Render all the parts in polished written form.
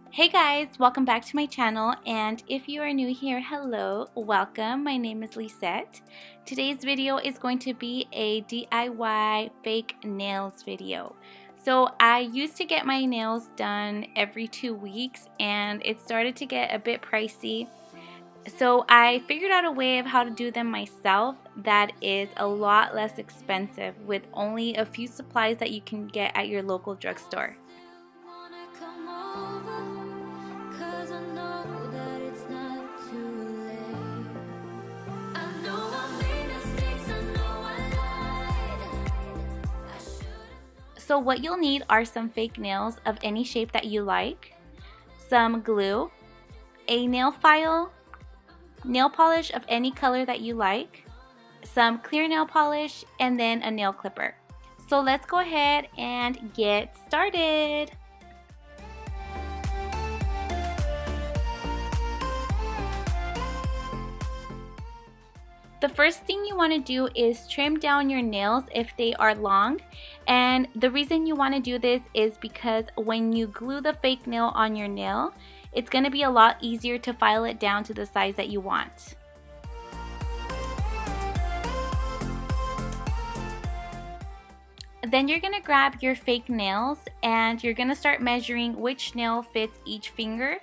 Hey guys, welcome back to my channel, and if you are new here, hello, welcome. My name is Lizzet. Today's video is going to be a DIY fake nails video. So I used to get my nails done every 2 weeks and it started to get a bit pricey. So I figured out a way of how to do them myself that is a lot less expensive with only a few supplies that you can get at your local drugstore. So what you'll need are some fake nails of any shape that you like, some glue, a nail file, nail polish of any color that you like, some clear nail polish, and then a nail clipper. So let's go ahead and get started. The first thing you want to do is trim down your nails if they are long, and the reason you want to do this is because when you glue the fake nail on your nail, it's going to be a lot easier to file it down to the size that you want. Then you're going to grab your fake nails and you're going to start measuring which nail fits each finger.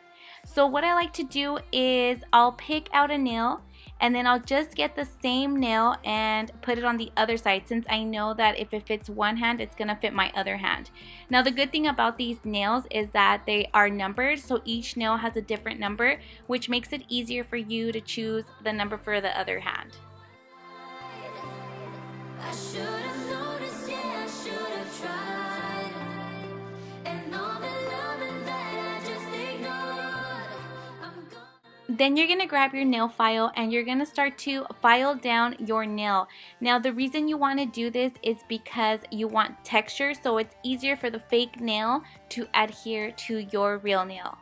So what I like to do is I'll pick out a nail and then I'll just get the same nail and put it on the other side, since I know that if it fits one hand, it's gonna fit my other hand. Now the good thing about these nails is that they are numbered, so each nail has a different number, which makes it easier for you to choose the number for the other hand. Then you're going to grab your nail file and you're going to start to file down your nail. Now the reason you want to do this is because you want texture, so it's easier for the fake nail to adhere to your real nail.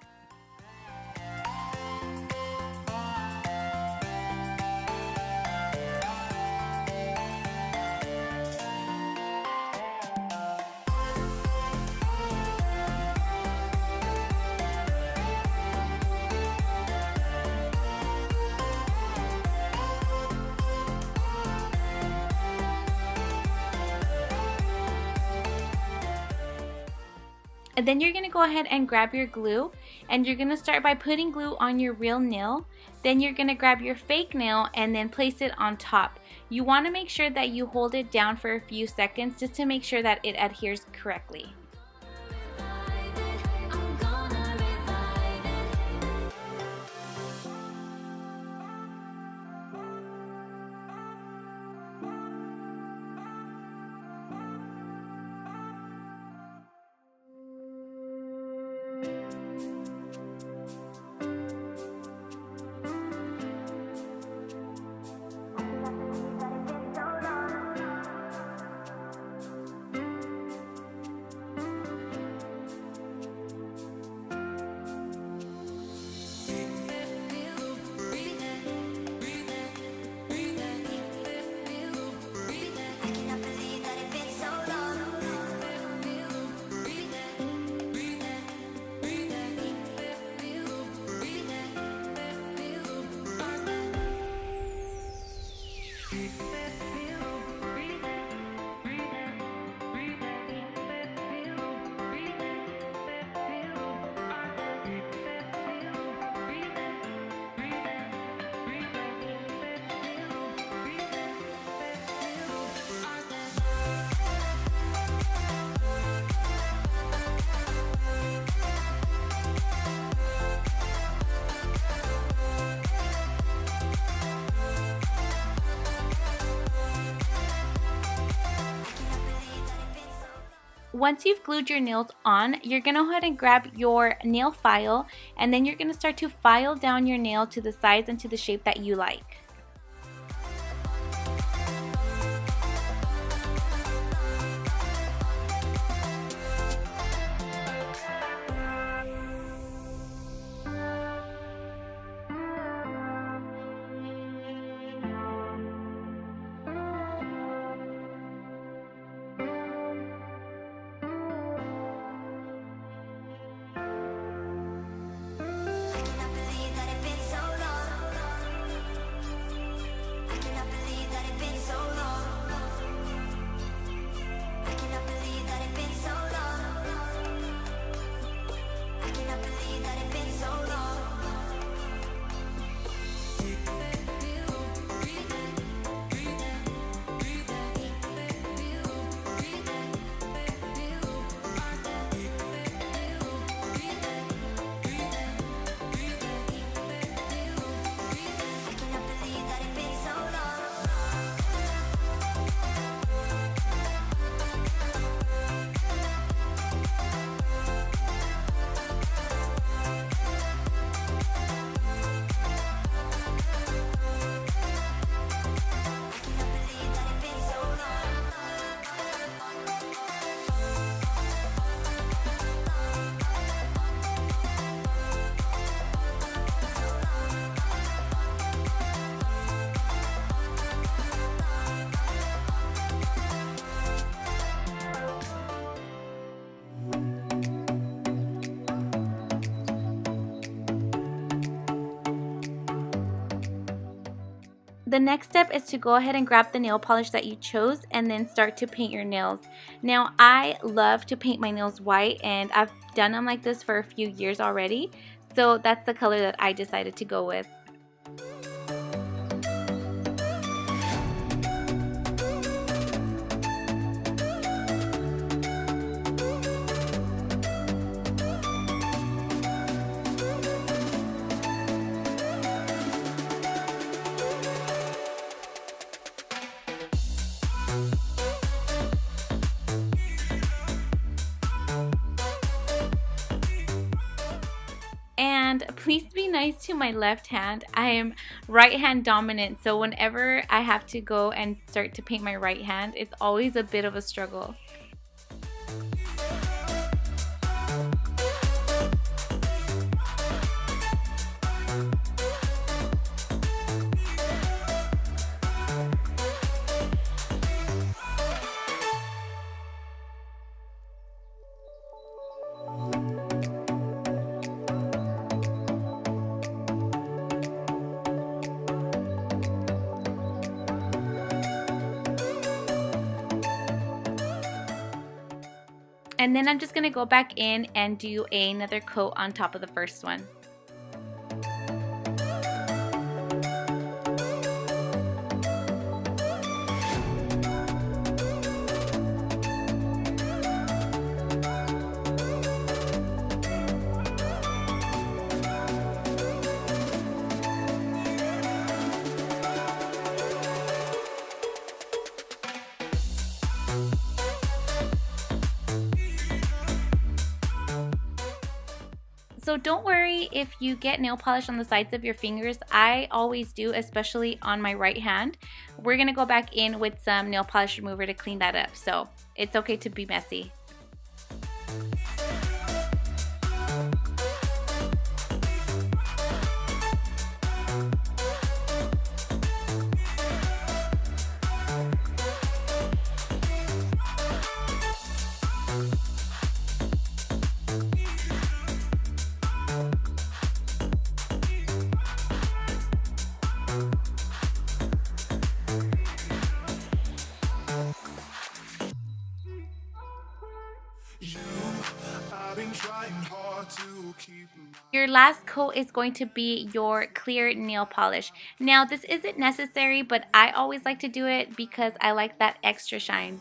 And then you're going to go ahead and grab your glue, and you're going to start by putting glue on your real nail. Then you're going to grab your fake nail and then place it on top. You want to make sure that you hold it down for a few seconds just to make sure that it adheres correctly. Once you've glued your nails on, you're going to go ahead and grab your nail file, and then you're going to start to file down your nail to the size and to the shape that you like. The next step is to go ahead and grab the nail polish that you chose and then start to paint your nails. Now, I love to paint my nails white, and I've done them like this for a few years already, so that's the color that I decided to go with. And please be nice to my left hand. I am right hand dominant, so whenever I have to go and start to paint my right hand, it's always a bit of a struggle. And then I'm just going to go back in and do another coat on top of the first one. So don't worry if you get nail polish on the sides of your fingers. I always do, especially on my right hand. We're going to go back in with some nail polish remover to clean that up. So it's okay to be messy. Your last coat is going to be your clear nail polish. Now, this isn't necessary, but I always like to do it because I like that extra shine.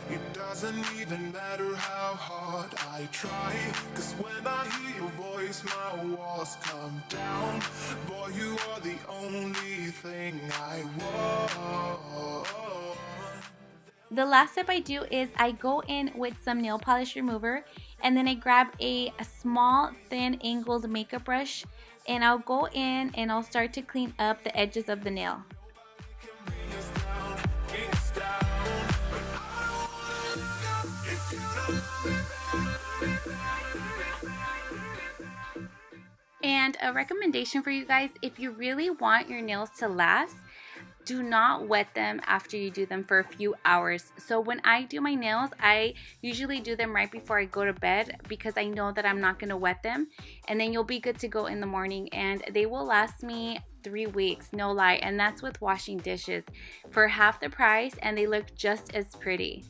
It doesn't even matter how hard I try, 'cause when I hear your voice my walls come down. Boy, you are the only thing I want. The last step I do is I go in with some nail polish remover, and then I grab a small thin angled makeup brush, and I'll go in and I'll start to clean up the edges of the nail. And a recommendation for you guys, if you really want your nails to last, do not wet them after you do them for a few hours. So when I do my nails, I usually do them right before I go to bed because I know that I'm not going to wet them, and then you'll be good to go in the morning, and they will last me 3 weeks, no lie, and that's with washing dishes for half the price, and they look just as pretty.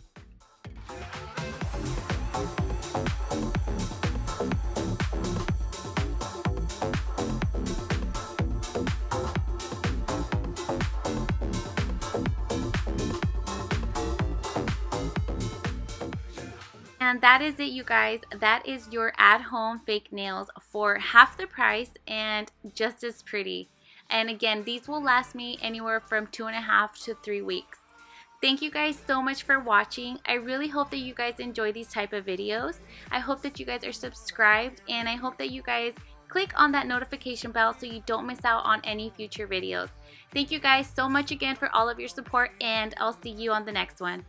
And that is it, you guys. That is your at-home fake nails for half the price and just as pretty. And again, these will last me anywhere from 2.5 to 3 weeks. Thank you guys so much for watching. I really hope that you guys enjoy these type of videos. I hope that you guys are subscribed, and I hope that you guys click on that notification bell so you don't miss out on any future videos. Thank you guys so much again for all of your support, and I'll see you on the next one.